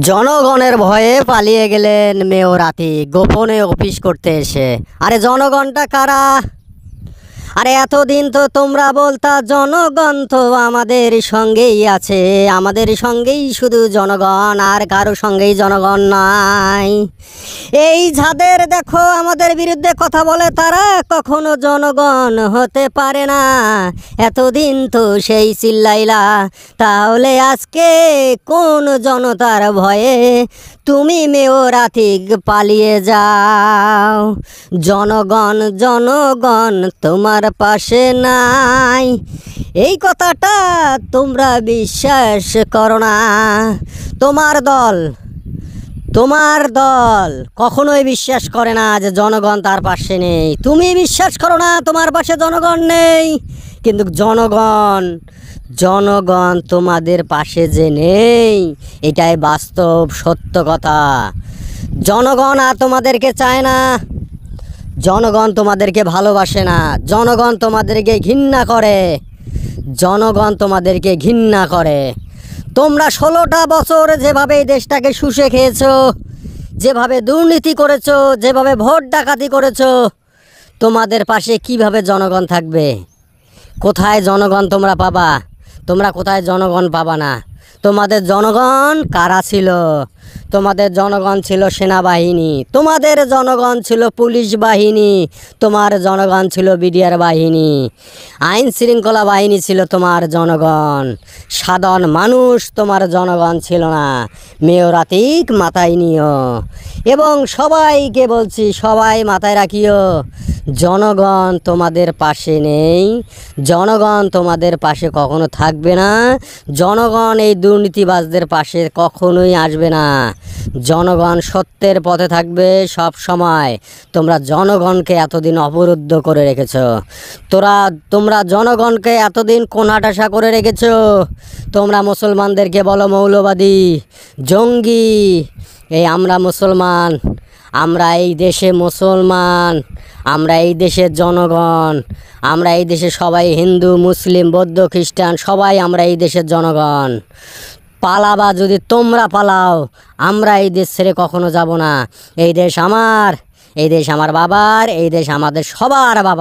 জনগণের ভয়ে পালিয়ে গেলেন মেয়র আতিক গোপনে অফিস করতে এসে। আরে জনগণটা কারা? আরে এতদিন তো তোমরা বলতা জনগণ তো আমাদের সঙ্গেই আছে, আমাদের সঙ্গেই শুধু জনগণ, আর কারো সঙ্গেই জনগণ নাই। এই যাদের দেখো আমাদের বিরুদ্ধে কথা বলে তারা কখনো জনগণ হতে পারে না। এতদিন তো সেই চিল্লাইলা, তাহলে আজকে কোন জনতার ভয়ে তুমি মেয়র আতিক পালিয়ে যাও? জনগণ জনগণ তোমার পাশে নাই, এই কথাটা তোমরা বিশ্বাস করো না। তোমার দল কখনোই বিশ্বাস করে না যে জনগণ তার পাশে নেই। তুমি বিশ্বাস করো না তোমার পাশে জনগণ নেই, কিন্তু জনগণ তোমাদের পাশে যে নেই এটাই বাস্তব সত্য কথা। জনগণ আর তোমাদেরকে চায় না, জনগণ তোমাদেরকে ভালোবাসে না, জনগণ তোমাদেরকে ঘৃণা করে। তোমরা 16টা বছর যেভাবে এই দেশটাকে শুষে খেয়েছো, যেভাবে দুর্নীতি করেছো, যেভাবে ভোট ডাকাতি করেছো, তোমাদের পাশে কিভাবে জনগণ থাকবে? কোথায় জনগণ তোমরা পাবা? তোমরা কোথায় জনগণ পাবা না। তোমাদের জনগণ কারা ছিল? তোমাদের জনগণ ছিল সেনাবাহিনী, তোমাদের জনগণ ছিল পুলিশ বাহিনী, তোমার জনগণ ছিল বিডিআর বাহিনী, আইন শৃঙ্খলা বাহিনী ছিল তোমার জনগণ। সাধারণ মানুষ তোমার জনগণ ছিল না। মেয়র আতিক মাথায় নিও, এবং সবাইকে বলছি, সবাই মাথায় রাখিও, জনগণ তোমাদের পাশে নেই, জনগণ তোমাদের পাশে কখনো থাকবে না, জনগণ এই দুর্নীতিবাজদের পাশে কখনোই আসবে না। জনগণ সত্যের পথে থাকবে সব সময়। তোমরা জনগণকে এতদিন অবরুদ্ধ করে রেখেছ, তোমরা জনগণকে এতদিন কোণাটাসা করে রেখেছ। তোমরা মুসলমানদেরকে বলো মৌলবাদী, জঙ্গি। এই আমরা মুসলমান, আমরা এই দেশে মুসলমান, আমরা এই দেশের জনগণ, আমরা এই দেশে সবাই হিন্দু মুসলিম বৌদ্ধ খ্রিস্টান সবাই আমরা এই দেশের জনগণ। পালাবা যদি তোমরা পালাও, আমরা এই দেশ ছেড়ে কখনো যাব না। এই দেশ আমার, এই দেশ আমার বাবার, এই দেশ আমাদের সবার বাবা।